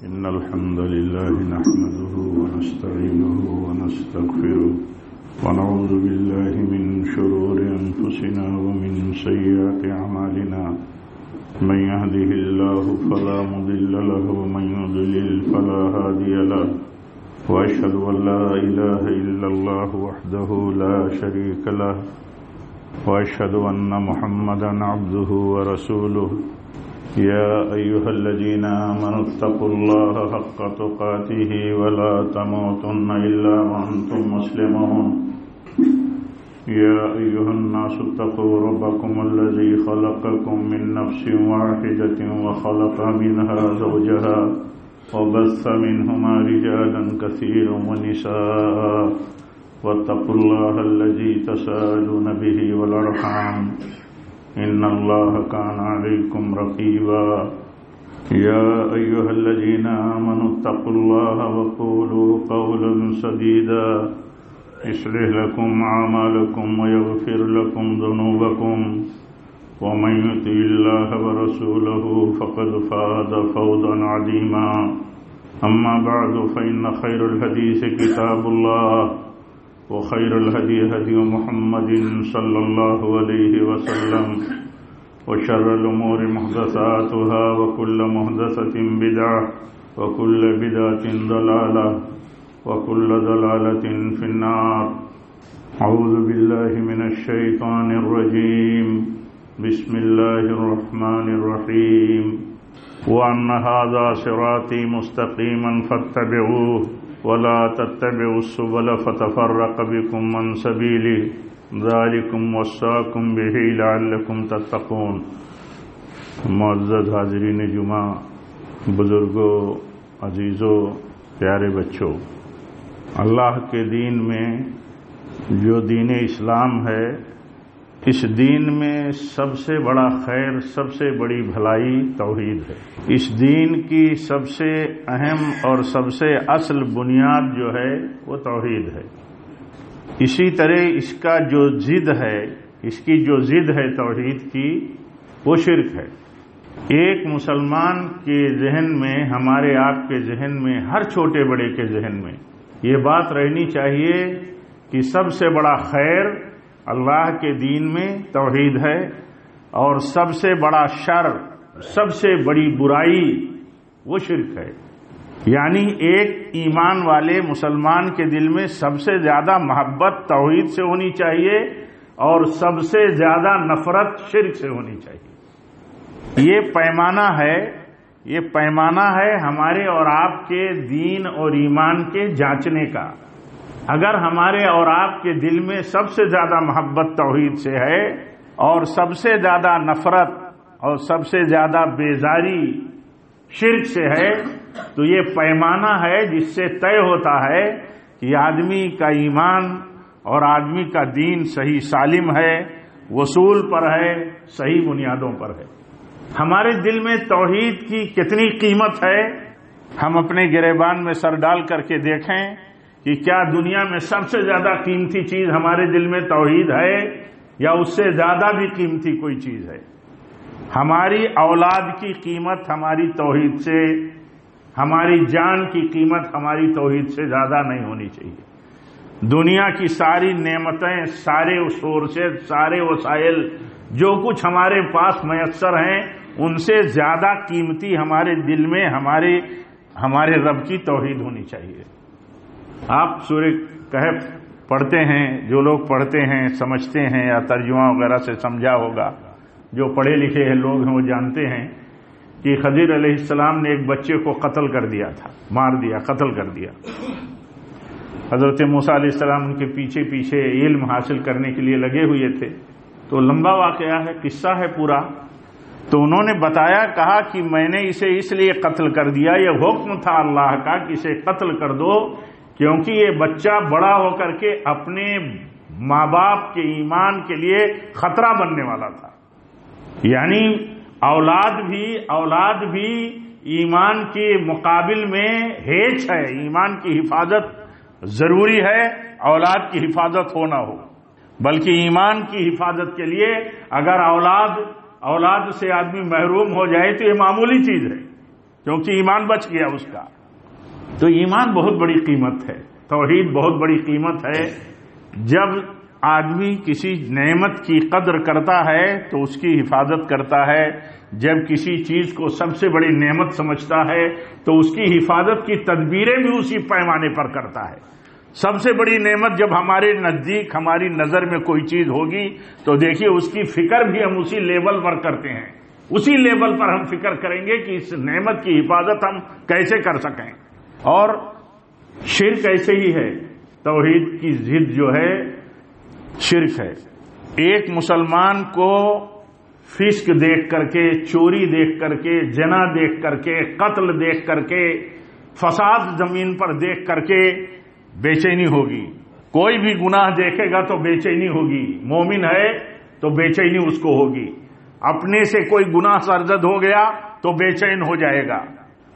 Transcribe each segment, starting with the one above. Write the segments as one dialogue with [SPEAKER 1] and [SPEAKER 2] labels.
[SPEAKER 1] إن الحمد لله نحمده ونستعينه ونستغفره ونعوذ بالله من شرور أنفسنا ومن سيئات أعمالنا من يهده الله فلا مضل له ومن يضلل فلا هادي له وأشهد أن لا إله إلا الله وحده لا شريك له وأشهد أن محمدا عبده ورسوله يا أيها الذين آمنوا اتقوا الله حق تقاته ولا تموتن إلا وأنتم مسلمون يا أيها الناس اتقوا ربكم الذي خلقكم من نفس واحدة وخلق منها زوجها وبث منهما رجالا كثيرا ونساء واتقوا الله الذي تساءلون به والأرحام إن الله كان عليكم رقيبا يا أيها الذين آمنوا اتقوا الله وقولوا قولا سديدا يصلح لكم أعمالكم ويغفر لكم ذنوبكم ومن يطع الله ورسوله فقد فاز فوزا عظيما أما بعد فإن خير الحديث كتاب الله وخير الهدي هدي محمد صلى الله عليه وسلم وشر الأمور محدثاتها وكل محدثة بدعة وكل بدعة ضلالة وكل ضلالة في النار. أعوذ بالله من الشيطان الرجيم. بسم الله الرحمن الرحيم. وأن هذا صراطي مستقيما فاتبعوه ولا تتبعوا السبل فتفرق بكم عن سبيله ذلكم وصاكم به لعلكم تتقون. معزز حاضرین جمعہ، بزرگوں، عزیزوں، پیارے بچوں، اللہ کے دین میں جو دین اسلام ہے، اس دین میں سب سے بڑا خیر، سب سے بڑی بھلائی توحید ہے. اس دین کی سب سے اہم اور سب سے اصل بنیاد جو ہے وہ توحید ہے. اسی طرح اس کا جو ضد ہے، اس کی جو ضد ہے توحید کی، وہ شرک ہے. ایک مسلمان کے ذہن میں، ہمارے آپ کے ذہن میں، ہر چھوٹے بڑے کے ذہن میں یہ بات رہنی چاہیے کہ سب سے بڑا خیر اللہ کے دین میں توحید ہے، اور سب سے بڑا شر، سب سے بڑی برائی وہ شرک ہے. یعنی ایک ایمان والے مسلمان کے دل میں سب سے زیادہ محبت توحید سے ہونی چاہیے اور سب سے زیادہ نفرت شرک سے ہونی چاہیے. یہ پیمانہ ہے ہمارے اور آپ کے دین اور ایمان کے جانچنے کا. اگر ہمارے اور آپ کے دل میں سب سے زیادہ محبت توحید سے ہے اور سب سے زیادہ نفرت اور سب سے زیادہ بیزاری شرک سے ہے، تو یہ پیمانہ ہے جس سے طے ہوتا ہے کہ آدمی کا ایمان اور آدمی کا دین صحیح سالم ہے، وصول پر ہے، صحیح بنیادوں پر ہے. ہمارے دل میں توحید کی کتنی قیمت ہے، ہم اپنے گریبان میں سر ڈال کر کے دیکھیں کہ کیا دنیا میں سب سے زیادہ قیمتی چیز ہمارے دل میں توحید ہے یا اس سے زیادہ بھی قیمتی کوئی چیز ہے؟ ہماری اولاد کی قیمت ہماری توحید سے، ہماری جان کی قیمت ہماری توحید سے زیادہ نہیں ہونی چاہیے. دنیا کی ساری نعمتیں، سارے سورسز، سارے وسائل جو کچھ ہمارے پاس میسر ہیں، ان سے زیادہ قیمتی ہمارے دل میں ہمارے رب کی توحید ہونی چاہیے. آپ سورہ کہف پڑھتے ہیں، جو لوگ پڑھتے ہیں، سمجھتے ہیں یا ترجمہ وغیرہ سے سمجھا ہوگا، جو پڑھے لکھے لوگ ہیں وہ جانتے ہیں کہ خضر علیہ السلام نے ایک بچے کو قتل کر دیا تھا، مار دیا، قتل کر دیا. حضرت موسیٰ علیہ السلام ان کے پیچھے پیچھے علم حاصل کرنے کے لیے لگے ہوئے تھے. تو لمبا واقعہ ہے، قصہ ہے پورا. تو انہوں نے بتایا، کہا کہ میں نے اسے اس لیے قتل کر دیا، یہ حکم تھا اللہ کا کہ اسے قتل کر دو، کیونکہ یہ بچہ بڑا ہو کر کے اپنے ماں باپ کے ایمان کے لیے خطرہ بننے والا تھا. یعنی اولاد بھی ایمان کے مقابل میں ہیچ ہے. ایمان کی حفاظت ضروری ہے، اولاد کی حفاظت ہو نہ ہو، بلکہ ایمان کی حفاظت کے لیے اگر اولاد سے آدمی محروم ہو جائے تو یہ معمولی چیز ہے، کیونکہ ایمان بچ گیا اس کا۔ تو ایمان بہت بڑی قیمت ہے، توحید بہت بڑی قیمت ہے۔ جب آدمی کسی نعمت کی قدر کرتا ہے تو اس کی حفاظت کرتا ہے، جب کسی چیز کو سب سے بڑی نعمت سمجھتا ہے تو اس کی حفاظت کی تدبیریں بھی اسی پیمانے پر کرتا ہے۔ سب سے بڑی نعمت جب ہمارے نزدیک ہماری نظر میں کوئی چیز ہوگی تو دیکھیے اس کی فکر بھی ہم اسی لیول پر کرتے ہیں، اسی لیول پر ہم فکر کریں گے کہ اس نعمت کی حفاظت ہم کیسے کر سکیں۔ اور شرک ایسے ہی ہے، توحید کی ضد جو ہے شرک ہے۔ ایک مسلمان کو فسق دیکھ کر کے، چوری دیکھ کر کے، زنا دیکھ کر کے، قتل دیکھ کر کے، فساد زمین پر دیکھ کر کے بے چینی ہوگی۔ کوئی بھی گناہ دیکھے گا تو بے چینی ہوگی، مومن ہے تو بے چینی اس کو ہوگی۔ اپنے سے کوئی گناہ سرزد ہو گیا تو بے چین ہو جائے گا۔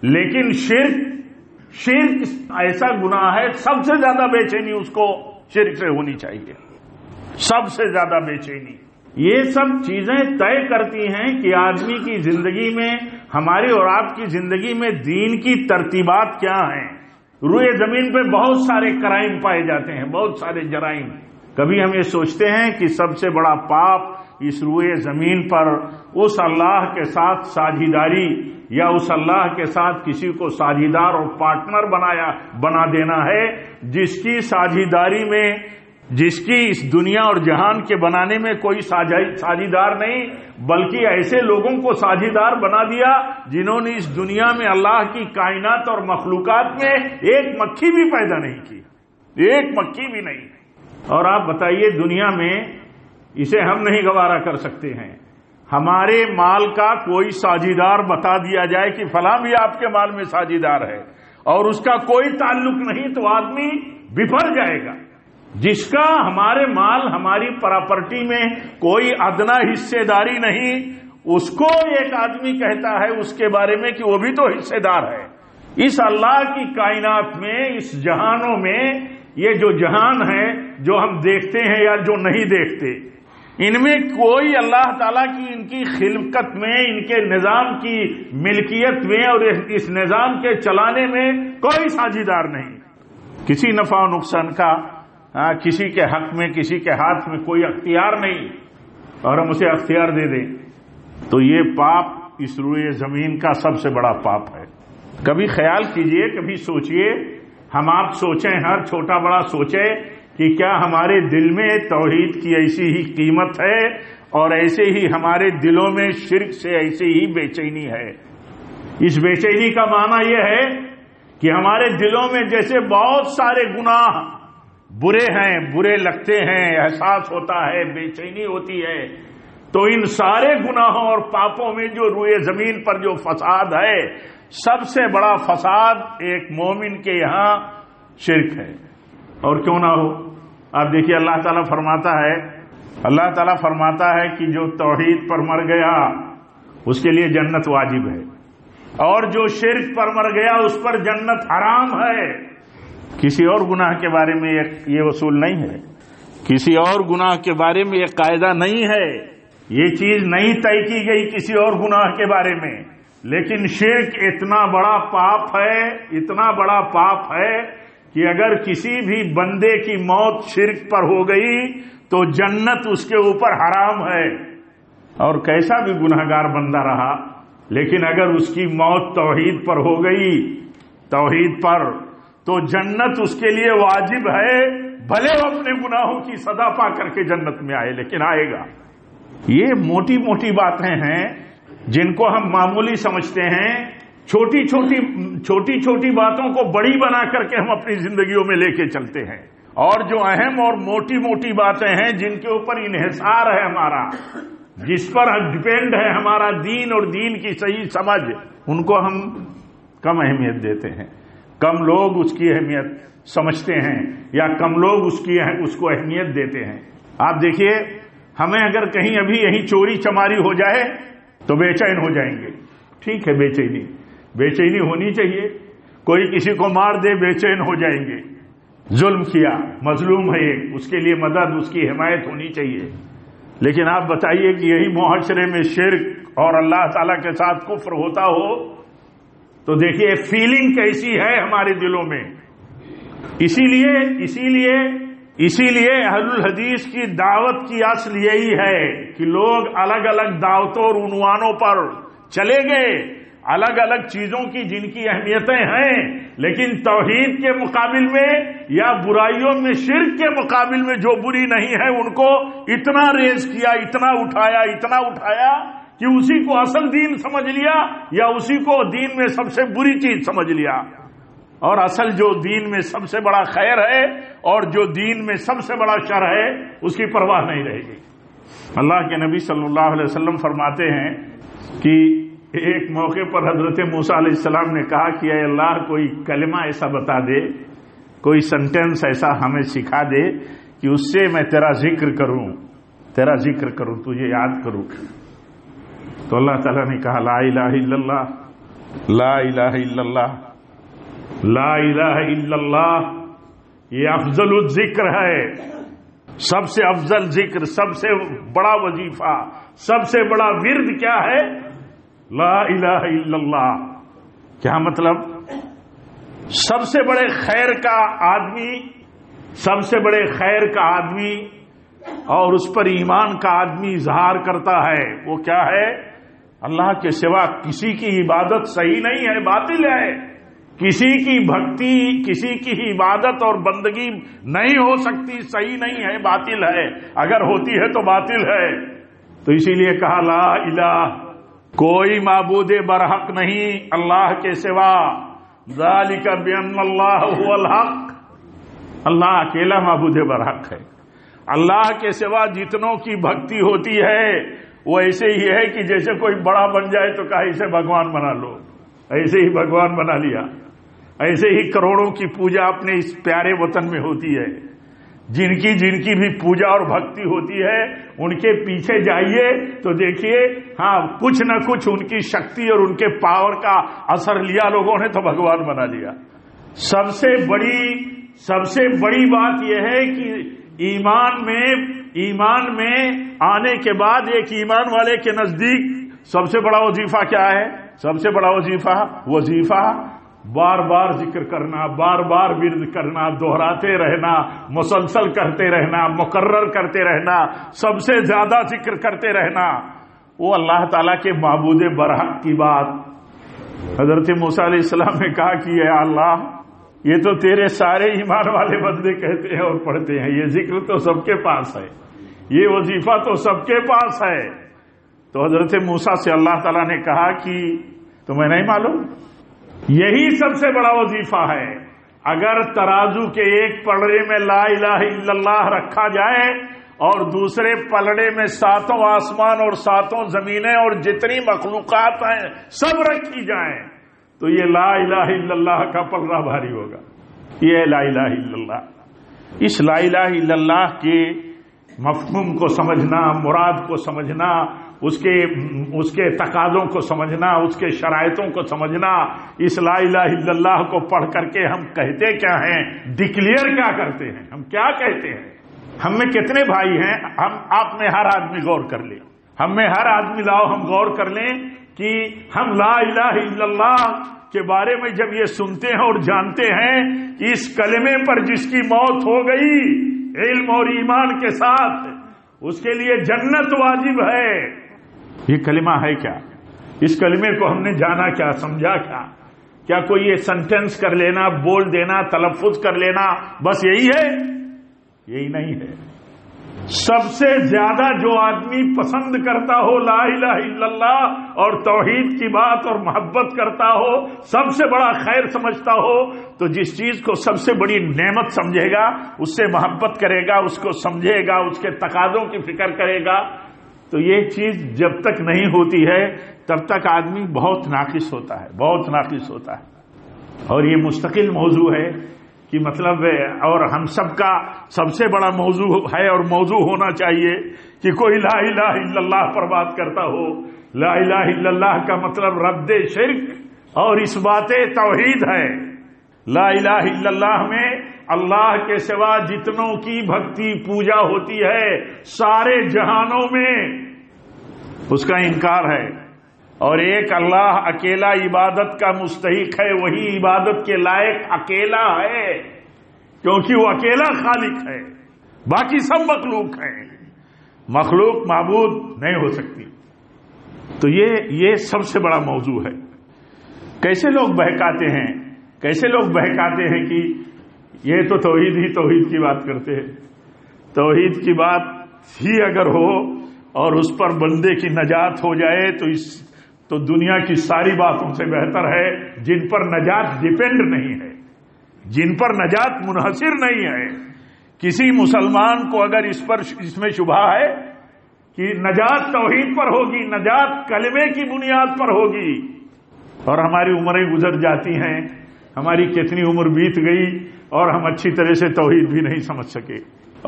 [SPEAKER 1] لیکن شرک ایسا گناہ ہے، سب سے زیادہ بے چینی اس کو شرک سے ہونی چاہیے، سب سے زیادہ بے چینی۔ یہ سب چیزیں طے کرتی ہیں کہ آدمی کی زندگی میں، ہماری اور آپ کی زندگی میں دین کی ترتیبات کیا ہیں۔ روئے زمین پہ بہت سارے کرائم پائے جاتے ہیں، بہت سارے جرائم۔ کبھی ہم یہ سوچتے ہیں کہ سب سے بڑا پاپ اس روئے زمین پر اس اللہ کے ساتھ ساجھیداری یا اس اللہ کے ساتھ کسی کو ساجھیدار اور پارٹنر بنا دینا ہے، جس کی ساجھیداری میں، جس کی اس دنیا اور جہان کے بنانے میں کوئی ساجھیدار نہیں، بلکہ ایسے لوگوں کو ساجھیدار بنا دیا جنہوں نے اس دنیا میں اللہ کی کائنات اور مخلوقات میں ایک مکھی بھی پیدا نہیں کی، ایک مکھی بھی نہیں۔ اور آپ بتائیے، دنیا میں اسے ہم نہیں گوارا کر سکتے ہیں، ہمارے مال کا کوئی ساجھیدار بتا دیا جائے کہ فلاں بھی آپ کے مال میں ساجھیدار ہے اور اس کا کوئی تعلق نہیں تو آدمی بفر جائے گا۔ جس کا ہمارے مال، ہماری پراپرٹی میں کوئی ادنا حصے داری نہیں، اس کو ایک آدمی کہتا ہے اس کے بارے میں کہ وہ بھی تو حصے دار ہے۔ اس اللہ کی کائنات میں، اس جہانوں میں، یہ جو جہان ہے جو ہم دیکھتے ہیں یا جو نہیں دیکھتے، ان میں کوئی اللہ تعالیٰ کی ان کی خلقت میں، ان کے نظام کی ملکیت میں اور اس نظام کے چلانے میں کوئی ساجھیدار نہیں۔ کسی نفع و نقصان کا کسی کے حق میں، کسی کے ہاتھ میں کوئی اختیار نہیں، اور ہم اسے اختیار دے دیں تو یہ پاپ اس روئے زمین کا سب سے بڑا پاپ ہے۔ کبھی خیال کیجئے، کبھی سوچئے، ہم آپ سوچیں، ہر چھوٹا بڑا سوچے کہ کیا ہمارے دل میں توحید کی ایسی ہی قیمت ہے اور ایسے ہی ہمارے دلوں میں شرک سے ایسی ہی بے چینی ہے۔ اس بے چینی کا معنی یہ ہے کہ ہمارے دلوں میں جیسے بہت سارے گناہ برے ہیں، برے لگتے ہیں، احساس ہوتا ہے، بے چینی ہوتی ہے، تو ان سارے گناہوں اور پاپوں میں جو روئے زمین پر جو فساد ہے، سب سے بڑا فساد ایک مومن کے یہاں شرک ہے۔ اور کیوں نہ ہو، آپ دیکھیے اللہ تعالیٰ فرماتا ہے کہ جو توحید پر مر گیا اس کے لیے جنت واجب ہے، اور جو شرک پر مر گیا اس پر جنت حرام ہے۔ کسی اور گناہ کے بارے میں یہ اصول نہیں ہے، کسی اور گناہ کے بارے میں یہ قاعدہ نہیں ہے، یہ چیز نہیں طے کی گئی کسی اور گناہ کے بارے میں۔ لیکن شرک اتنا بڑا پاپ ہے، اتنا بڑا پاپ ہے کہ اگر کسی بھی بندے کی موت شرک پر ہو گئی تو جنت اس کے اوپر حرام ہے، اور کیسا بھی گنہگار بندہ رہا، لیکن اگر اس کی موت توحید پر ہو گئی، توحید پر، تو جنت اس کے لیے واجب ہے، بھلے وہ اپنے گناہوں کی سزا پا کر کے جنت میں آئے، لیکن آئے گا۔ یہ موٹی موٹی باتیں ہیں جن کو ہم معمولی سمجھتے ہیں، چھوٹی چھوٹی باتوں کو بڑی بنا کر کے ہم اپنی زندگیوں میں لے کے چلتے ہیں، اور جو اہم اور موٹی موٹی باتیں ہیں جن کے اوپر انحصار ہے ہمارا، جس پر ڈیپینڈ ہے ہمارا دین اور دین کی صحیح سمجھ، ان کو ہم کم اہمیت دیتے ہیں، کم لوگ اس کی اہمیت سمجھتے ہیں، یا کم لوگ اس کو اہمیت دیتے ہیں۔ آپ دیکھیے، ہمیں اگر کہیں ابھی یہیں چوری چماری ہو جائے تو بے چین ہو جائیں گے، ٹھیک ہے، بے چینی ہونی چاہیے، کوئی کسی کو مار دے بے چین ہو جائیں گے، ظلم کیا، مظلوم ہے ایک، اس کے لیے مدد، اس کی حمایت ہونی چاہیے۔ لیکن آپ بتائیے کہ یہی معاشرے میں شرک اور اللہ تعالیٰ کے ساتھ کفر ہوتا ہو تو دیکھیے فیلنگ کیسی ہے ہمارے دلوں میں. اسی لیے اہل الحدیث کی دعوت کی اصل یہی ہے کہ لوگ الگ الگ دعوتوں اور عنوانوں پر چلے گئے، الگ الگ چیزوں کی جن کی اہمیتیں ہیں، لیکن توحید کے مقابل میں یا برائیوں میں شرک کے مقابل میں جو بری نہیں ہے ان کو اتنا ریز کیا، اتنا اٹھایا کہ اسی کو اصل دین سمجھ لیا یا اسی کو دین میں سب سے بری چیز سمجھ لیا. اور اصل جو دین میں سب سے بڑا خیر ہے اور جو دین میں سب سے بڑا شر ہے اس کی پرواہ نہیں رہے گی. اللہ کے نبی صلی اللہ علیہ وسلم فرماتے ہیں کہ ایک موقع پر حضرت موسیٰ علیہ السلام نے کہا کہ اے اللہ کوئی کلمہ ایسا بتا دے، کوئی سنٹینس ایسا ہمیں سکھا دے کہ اس سے میں تیرا ذکر کروں، تجھے یاد کروں. تو اللہ تعالیٰ نے کہا لا الہ الا اللہ، لا الہ الا اللہ، لا الہ الا اللہ. یہ افضل الذکر ہے، سب سے افضل ذکر، سب سے بڑا وظیفہ، سب سے بڑا ورد کیا ہے؟ لا الہ الا اللہ. کیا مطلب؟ سب سے بڑے خیر کا آدمی اور اس پر ایمان کا آدمی اظہار کرتا ہے، وہ کیا ہے؟ اللہ کے سوا کسی کی عبادت صحیح نہیں ہے، باطل ہے. کسی کی بھکتی، کسی کی عبادت اور بندگی نہیں ہو سکتی، صحیح نہیں ہے، باطل ہے، اگر ہوتی ہے تو باطل ہے. تو اسی لیے کہا لا الہ، کوئی معبود برحق نہیں اللہ کے سوا. ذالک بان اللہ هو الحق، اللہ اکیلا معبود برحق ہے. اللہ کے سوا جتنوں کی بھکتی ہوتی ہے وہ ایسے ہی ہے کہ جیسے کوئی بڑا بن جائے تو کہا اسے بھگوان بنا لو، ایسے ہی بھگوان بنا لیا. ایسے ہی کروڑوں کی پوجا اپنے اس پیارے وطن میں ہوتی ہے. جن کی بھی پوجا اور بھکتی ہوتی ہے ان کے پیچھے جائیے تو دیکھیے ہاں کچھ نہ کچھ ان کی شکتی اور ان کے پاور کا اثر لیا لوگوں نے تو بھگوان بنا لیا. سب سے بڑی بات یہ ہے کہ ایمان میں آنے کے بعد ایک ایمان والے کے نزدیک سب سے بڑا وظیفہ کیا ہے؟ سب سے بڑا وظیفہ بار بار ذکر کرنا، بار بار ورد کرنا، دہراتے رہنا، مسلسل کرتے رہنا، مقرر کرتے رہنا، سب سے زیادہ ذکر کرتے رہنا. وہ اللہ تعالیٰ کے معبود برحق کی بات. حضرت موسیٰ علیہ السلام نے کہا کہ اے اللہ یہ تو تیرے سارے ایمان والے بندے کہتے ہیں اور پڑھتے ہیں، یہ ذکر تو سب کے پاس ہے، یہ وظیفہ تو سب کے پاس ہے. تو حضرت موسیٰ سے اللہ تعالیٰ نے کہا کہ تمہیں نہیں معلوم یہی سب سے بڑا وظیفہ ہے. اگر ترازو کے ایک پلڑے میں لا الہ الا اللہ رکھا جائے اور دوسرے پلڑے میں 7 آسمان اور 7 زمینیں اور جتنی مخلوقات ہیں سب رکھی جائیں تو یہ لا الہ الا اللہ کا پلڑا بھاری ہوگا. یہ لا الہ الا اللہ. اس لا الہ الا اللہ کے مفہوم کو سمجھنا، مراد کو سمجھنا، اس کے تقاضوں کو سمجھنا، اس کے شرائطوں کو سمجھنا، اس لا الہ الا اللہ کو پڑھ کر کے ہم کہتے کیا ہیں، ڈکلیئر کیا کرتے ہیں، ہم کیا کہتے ہیں. ہم میں کتنے بھائی ہیں؟ آپ میں ہر آدمی غور کر لیں، ہم میں ہر آدمی لاؤ ہم غور کر لیں کہ ہم لا الہ الا اللہ کے بارے میں جب یہ سنتے ہیں اور جانتے ہیں کہ اس کلمے پر جس کی موت ہو گئی علم اور ایمان کے ساتھ اس کے لیے جنت واجب ہے. یہ کلمہ ہے کیا؟ اس کلمے کو ہم نے جانا کیا، سمجھا کیا کوئی یہ سنٹینس کر لینا، بول دینا، تلفظ کر لینا بس یہی ہے؟ یہی نہیں ہے. سب سے زیادہ جو آدمی پسند کرتا ہو لا الہ الا اللہ اور توحید کی بات اور محبت کرتا ہو، سب سے بڑا خیر سمجھتا ہو، تو جس چیز کو سب سے بڑی نعمت سمجھے گا اس سے محبت کرے گا، اس کو سمجھے گا، اس کے تقاضوں کی فکر کرے گا. تو یہ چیز جب تک نہیں ہوتی ہے تب تک آدمی بہت ناقص ہوتا ہے. اور یہ مستقل موضوع ہے کہ مطلب اور ہم سب کا سب سے بڑا موضوع ہے اور موضوع ہونا چاہیے کہ کوئی لا الہ الا اللہ پر بات کرتا ہو. لا الہ الا اللہ کا مطلب رد شرک اور اس بات توحید ہے. لا الہ الا اللہ میں اللہ کے سوا جتنوں کی بھکتی پوجا ہوتی ہے سارے جہانوں میں اس کا انکار ہے اور ایک اللہ اکیلا عبادت کا مستحق ہے، وہی عبادت کے لائق اکیلا ہے، کیونکہ وہ اکیلا خالق ہے، باقی سب مخلوق ہیں، مخلوق معبود نہیں ہو سکتی۔ تو یہ سب سے بڑا موضوع ہے۔ کیسے لوگ بہکاتے ہیں کہ یہ تو توحید کی بات کرتے ہیں، توحید کی بات ہی اگر ہو اور اس پر بندے کی نجات ہو جائے تو دنیا کی ساری باتوں سے بہتر ہے، جن پر نجات ڈیپینڈ نہیں ہے، جن پر نجات منحصر نہیں ہے۔ کسی مسلمان کو اگر اس میں شبہ ہے کہ نجات توحید پر ہوگی، نجات کلمے کی بنیاد پر ہوگی، اور ہماری عمریں گزر جاتی ہیں، ہماری کتنی عمر بیت گئی اور ہم اچھی طرح سے توحید بھی نہیں سمجھ سکے،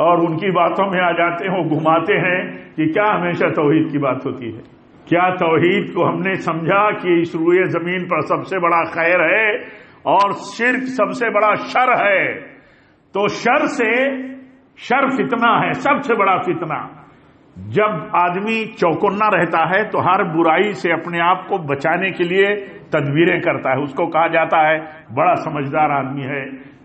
[SPEAKER 1] اور ان کی باتوں میں آ جاتے ہیں، وہ گھماتے ہیں کہ کیا ہمیشہ توحید کی بات ہوتی ہے؟ کیا توحید کو ہم نے سمجھا کہ اس روئے زمین پر سب سے بڑا خیر ہے اور شرک سب سے بڑا شر ہے؟ تو شر فتنہ ہے، سب سے بڑا فتنہ۔ جب آدمی چوکنا رہتا ہے تو ہر برائی سے اپنے آپ کو بچانے کے لیے تدبیریں کرتا ہے، اس کو کہا جاتا ہے بڑا سمجھدار آدمی ہے،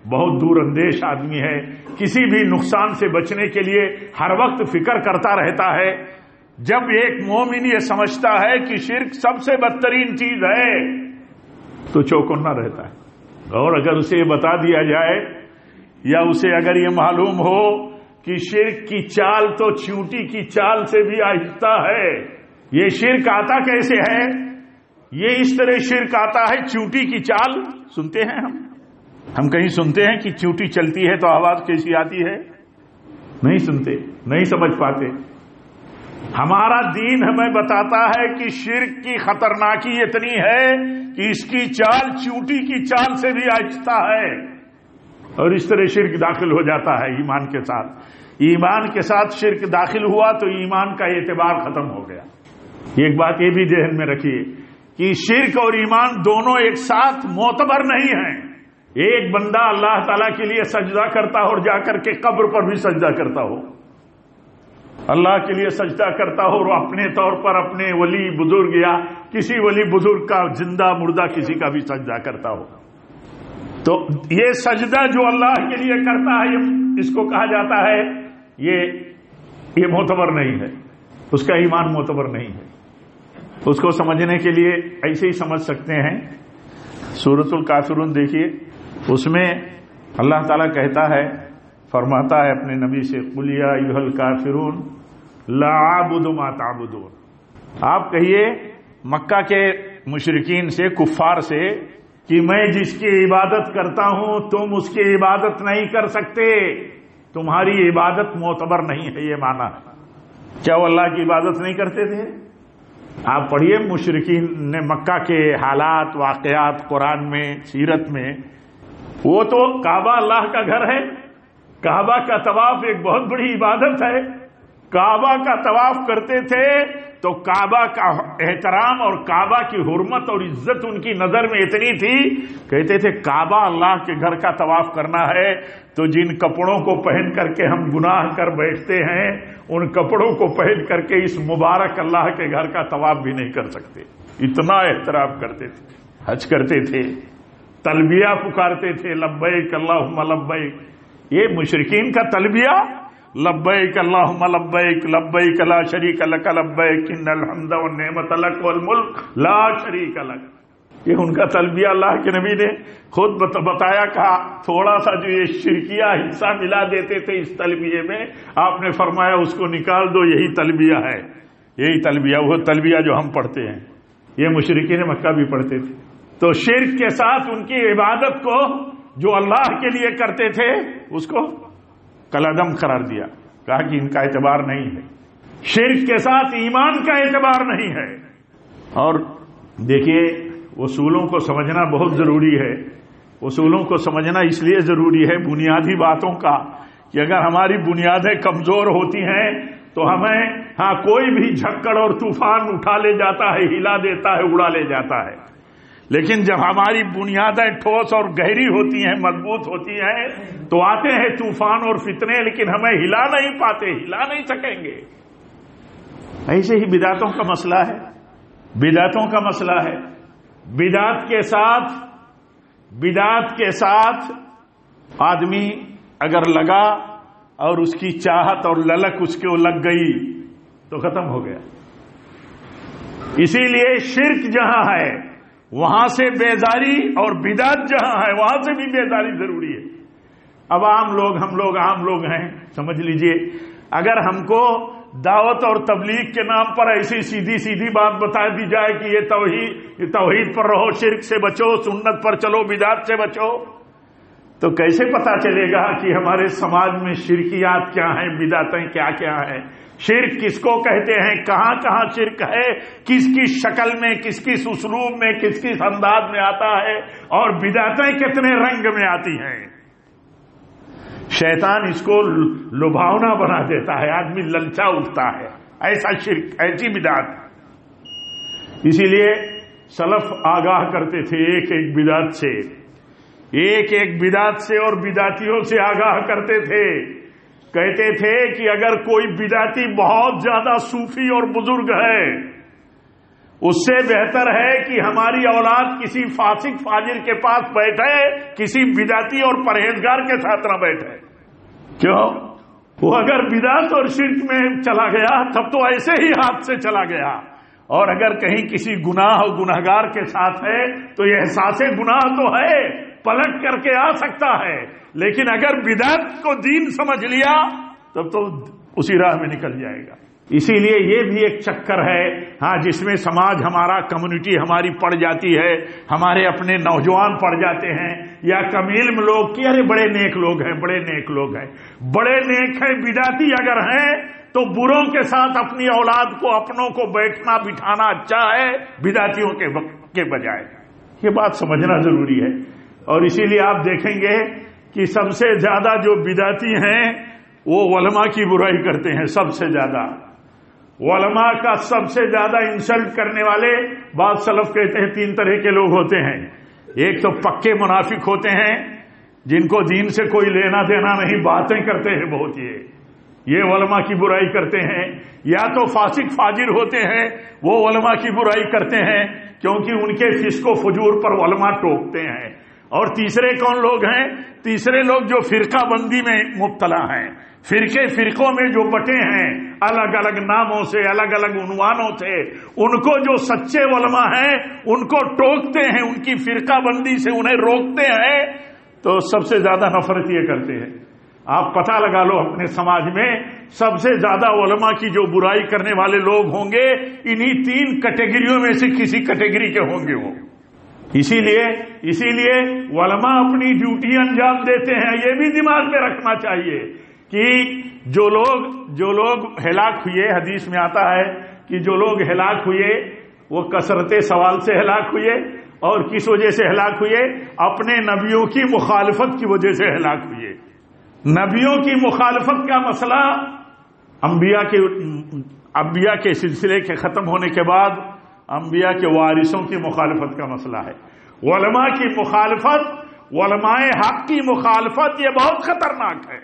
[SPEAKER 1] بہت دور اندیش آدمی ہے، کسی بھی نقصان سے بچنے کے لیے ہر وقت فکر کرتا رہتا ہے۔ جب ایک مومن یہ سمجھتا ہے کہ شرک سب سے بدترین چیز ہے تو چوکنا رہتا ہے، اور اگر اسے یہ بتا دیا جائے یا اسے اگر یہ معلوم ہو کہ شرک کی چال تو چیونٹی کی چال سے بھی آہستہ ہے، یہ شرک آتا کیسے ہے؟ یہ اس طرح شرک آتا ہے چیونٹی کی چال۔ سنتے ہیں ہم کہیں سنتے ہیں کہ چیونٹی چلتی ہے تو آواز کیسی آتی ہے؟ نہیں سنتے، نہیں سمجھ پاتے۔ ہمارا دین ہمیں بتاتا ہے کہ شرک کی خطرناکی اتنی ہے کہ اس کی چال چیونٹی کی چال سے بھی آہستہ ہے، اور اس طرح شرک داخل ہو جاتا ہے ایمان کے ساتھ۔ ایمان کے ساتھ شرک داخل ہوا تو ایمان کا اعتبار ختم ہو گیا۔ ایک بات یہ بھی ذہن میں رکھیے کہ شرک اور ایمان دونوں ایک ساتھ معتبر نہیں ہیں۔ ایک بندہ اللہ تعالیٰ کے لیے سجدہ کرتا ہو اور جا کر کے قبر پر بھی سجدہ کرتا ہو، اللہ کے لیے سجدہ کرتا ہو اور اپنے طور پر اپنے ولی بزرگ یا کسی ولی بزرگ کا زندہ مردہ کسی کا بھی سجدہ کرتا ہو، تو یہ سجدہ جو اللہ کے لیے کرتا ہے اس کو کہا جاتا ہے یہ معتبر نہیں ہے، اس کا ایمان معتبر نہیں ہے۔ اس کو سمجھنے کے لیے ایسے ہی سمجھ سکتے ہیں، سورۃ الکافرون دیکھیے، اس میں اللہ تعالیٰ کہتا ہے، فرماتا ہے اپنے نبی سے، قل یا ایھا الکافرون لا اعبد ما تعبدون۔ آپ کہیے مکہ کے مشرکین سے، کفار سے، کہ میں جس کی عبادت کرتا ہوں تم اس کی عبادت نہیں کر سکتے، تمہاری عبادت معتبر نہیں ہے، یہ مانا ہے۔ کیا وہ اللہ کی عبادت نہیں کرتے تھے؟ آپ پڑھیے مشرکین نے مکہ کے حالات، واقعات قرآن میں، سیرت میں۔ وہ تو کعبہ اللہ کا گھر ہے، کعبہ کا طواف ایک بہت بڑی عبادت ہے، کعبہ کا طواف کرتے تھے تو کعبہ کا احترام اور کعبہ کی حرمت اور عزت ان کی نظر میں اتنی تھی، کہتے تھے کعبہ اللہ کے گھر کا طواف کرنا ہے تو جن کپڑوں کو پہن کر کے ہم گناہ کر بیٹھتے ہیں ان کپڑوں کو پہن کر کے اس مبارک اللہ کے گھر کا طواف بھی نہیں کر سکتے۔ اتنا احترام کرتے تھے، حج کرتے تھے، تلبیہ پکارتے تھے، لبیک اللہم لبیک۔ یہ مشرکین کا تلبیہ، لبیک اللہم لبیک، لبیک لا شریک لک لبیک ان الحمد والنعمت لک والملک لا شریک لک، یہ ان کا تلبیہ اللہ کے نبی نے خود بتایا، کہا تھوڑا سا جو یہ شرکیہ حصہ ملا دیتے تھے اس تلبیہ میں، آپ نے فرمایا اس کو نکال دو، یہی تلبیہ ہے، یہی تلبیہ، وہ تلبیہ جو ہم پڑھتے ہیں، یہ مشرکین مکہ بھی پڑھتے تھے۔ تو شرک کے ساتھ ان کی عبادت کو جو اللہ کے لیے کرتے تھے اس کو کالعدم قرار دیا، کہا کہ ان کا اعتبار نہیں ہے۔ شرک کے ساتھ ایمان کا اعتبار نہیں ہے۔ اور دیکھیے اصولوں کو سمجھنا بہت ضروری ہے، اصولوں کو سمجھنا اس لیے ضروری ہے بنیادی باتوں کا، کہ اگر ہماری بنیادیں کمزور ہوتی ہیں تو ہمیں کوئی بھی جھکڑ اور طوفان اٹھا لے جاتا ہے، ہلا دیتا ہے، اڑا لے جاتا ہے، لیکن جب ہماری بنیادیں ٹھوس اور گہری ہوتی ہیں، مضبوط ہوتی ہیں، تو آتے ہیں طوفان اور فتنے لیکن ہمیں ہلا نہیں پاتے، ہلا نہیں سکیں گے۔ ایسے ہی بدعتوں کا مسئلہ ہے، بدعتوں کا مسئلہ ہے. بدعت کے ساتھ آدمی اگر لگا اور اس کی چاہت اور للک اس کو لگ گئی تو ختم ہو گیا. اسی لیے شرک جہاں ہے وہاں سے بیزاری، اور بدعت جہاں ہے وہاں سے بھی بیزاری ضروری ہے. اب ہم لوگ عام لوگ ہیں، سمجھ لیجئے اگر ہم کو دعوت اور تبلیغ کے نام پر ایسی سیدھی بات بتا دی جائے کہ یہ توحید پر رہو، شرک سے بچو، سنت پر چلو، بدعت سے بچو، تو کیسے پتا چلے گا کہ ہمارے سماج میں شرکیات کیا ہیں، بدعتیں کیا کیا ہیں، شرک کس کو کہتے ہیں، کہاں کہاں شرک ہے، کس کس شکل میں، کس کس اسلوب میں، کس کس انداز میں آتا ہے، اور بدعتیں کتنے رنگ میں آتی ہیں. شیطان اس کو لبھاونا بنا دیتا ہے، آدمی للچا اٹھتا ہے، ایسا شرک، ایسی بدعت. اسی لیے سلف آگاہ کرتے تھے ایک ایک بدعت سے اور بدعتیوں سے آگاہ کرتے تھے. کہتے تھے کہ اگر کوئی بدعتی بہت زیادہ صوفی اور بزرگ ہے، اس سے بہتر ہے کہ ہماری اولاد کسی فاسق فاجر کے پاس بیٹھے، کسی بدعتی اور پرہیزگار کے ساتھ نہ بیٹھے. کیوں؟ وہ اگر بدعت اور شرک میں چلا گیا تب تو ایسے ہی ہاتھ سے چلا گیا، اور اگر کہیں کسی گناہ اور گنہگار کے ساتھ ہے تو یہ احساس گناہ تو ہے، پلٹ کر کے آ سکتا ہے، لیکن اگر بدعت کو دین سمجھ لیا تب تو اسی راہ میں نکل جائے گا. اسی لیے یہ بھی ایک چکر ہے جس میں سماج ہمارا، کمیونٹی ہماری پڑ جاتی ہے، ہمارے اپنے نوجوان پڑ جاتے ہیں یا کمیل میں لوگ کہ ارے بڑے نیک لوگ ہیں، بڑے نیک ہیں. بدعتی اگر ہیں تو بروں کے ساتھ اپنی اولاد کو، اپنوں کو بیٹھنا بٹھانا اچھا ہے بدعتیوں کے بجائے. یہ بات سمجھنا ضروری ہے. اور اسی لیے آپ دیکھیں گے کہ سب سے زیادہ جو بدعتی ہیں وہ علماء کی برائی کرتے ہیں. سب سے زیادہ علماء کا سب سے زیادہ انسلٹ کرنے والے، بعض سلف کہتے ہیں 3 طرح کے لوگ ہوتے ہیں. ایک تو پکے منافق ہوتے ہیں جن کو دین سے کوئی لینا دینا نہیں، باتیں کرتے ہیں بہت، یہ علماء کی برائی کرتے ہیں. یا تو فاسق فاجر ہوتے ہیں، وہ علماء کی برائی کرتے ہیں کیونکہ ان کے فسق و فجور پر علماء ٹوکتے ہیں. اور تیسرے کون لوگ ہیں؟ تیسرے لوگ جو فرقہ بندی میں مبتلا ہیں، فرقوں میں جو بٹے ہیں، الگ الگ ناموں سے، الگ الگ عنوانوں سے، ان کو جو سچے علماء ہیں ان کو ٹوکتے ہیں، ان کی فرقہ بندی سے انہیں روکتے ہیں. تو سب سے زیادہ نفرت یہ کرتے ہیں. آپ پتہ لگا لو اپنے سماج میں سب سے زیادہ علماء کی جو برائی کرنے والے لوگ ہوں گے انہی 3 کیٹیگریوں میں سے کسی کیٹیگری کے ہوں گے وہ. اسی لیے علماء اپنی ڈیوٹی انجام دیتے ہیں. یہ بھی دماغ میں رکھنا چاہیے کہ جو لوگ ہلاک ہوئے، حدیث میں آتا ہے کہ جو لوگ ہلاک ہوئے وہ کثرت سوال سے ہلاک ہوئے، اور کس وجہ سے ہلاک ہوئے؟ اپنے نبیوں کی مخالفت کی وجہ سے ہلاک ہوئے. نبیوں کی مخالفت کا مسئلہ انبیاء کے سلسلے کے ختم ہونے کے بعد انبیاء کے وارثوں کی مخالفت کا مسئلہ ہے. علماء کی مخالفت، علماء حق کی مخالفت، یہ بہت خطرناک ہے.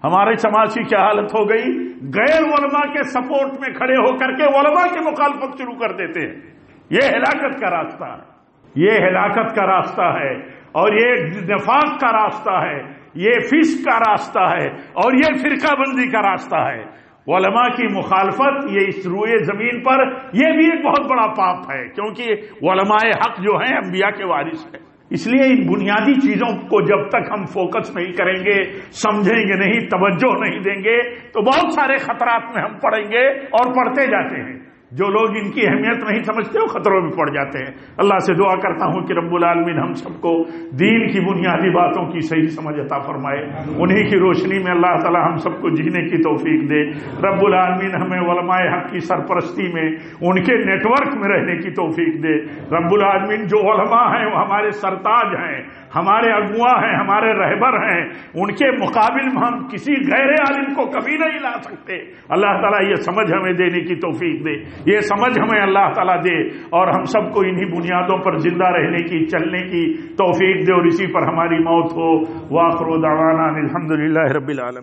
[SPEAKER 1] ہمارے سماج کی کیا حالت ہو گئی؟ غیر علماء کے سپورٹ میں کھڑے ہو کر کے علماء کی مخالفت شروع کر دیتے ہیں. یہ ہلاکت کا راستہ ہے، یہ ہلاکت کا راستہ ہے، اور یہ نفاق کا راستہ ہے، یہ فسق کا راستہ ہے، اور یہ فرقہ بندی کا راستہ ہے. علماء کی مخالفت یہ اس روئے زمین پر یہ بھی ایک بہت بڑا پاپ ہے، کیونکہ علماء حق جو ہیں انبیاء کے وارث ہیں. اس لیے ان بنیادی چیزوں کو جب تک ہم فوکس نہیں کریں گے، سمجھیں گے نہیں، توجہ نہیں دیں گے، تو بہت سارے خطرات میں ہم پڑیں گے اور پڑتے جاتے ہیں. جو لوگ ان کی اہمیت نہیں سمجھتے وہ خطروں میں پڑ جاتے ہیں. اللہ سے دعا کرتا ہوں کہ رب العالمین ہم سب کو دین کی بنیادی باتوں کی صحیح سمجھ عطا فرمائے، انہی کی روشنی میں اللہ تعالی ہم سب کو جینے کی توفیق دے. رب العالمین ہمیں علماء حق کی سرپرستی میں، ان کے نیٹ ورک میں رہنے کی توفیق دے. رب العالمین جو علماء ہیں وہ ہمارے سرتاج ہیں، ہمارے اگوا ہیں، ہمارے رہبر ہیں، ان کے مقابل میں ہم کسی غیر عالم کو کبھی نہیں لا سکتے. اللہ تعالیٰ یہ سمجھ ہمیں دینے کی توفیق دے، یہ سمجھ ہمیں اللہ تعالیٰ دے، اور ہم سب کو انہی بنیادوں پر زندہ رہنے کی، چلنے کی توفیق دے، اور اسی پر ہماری موت ہو. وآخر دعوانا الحمدللہ رب العالمین.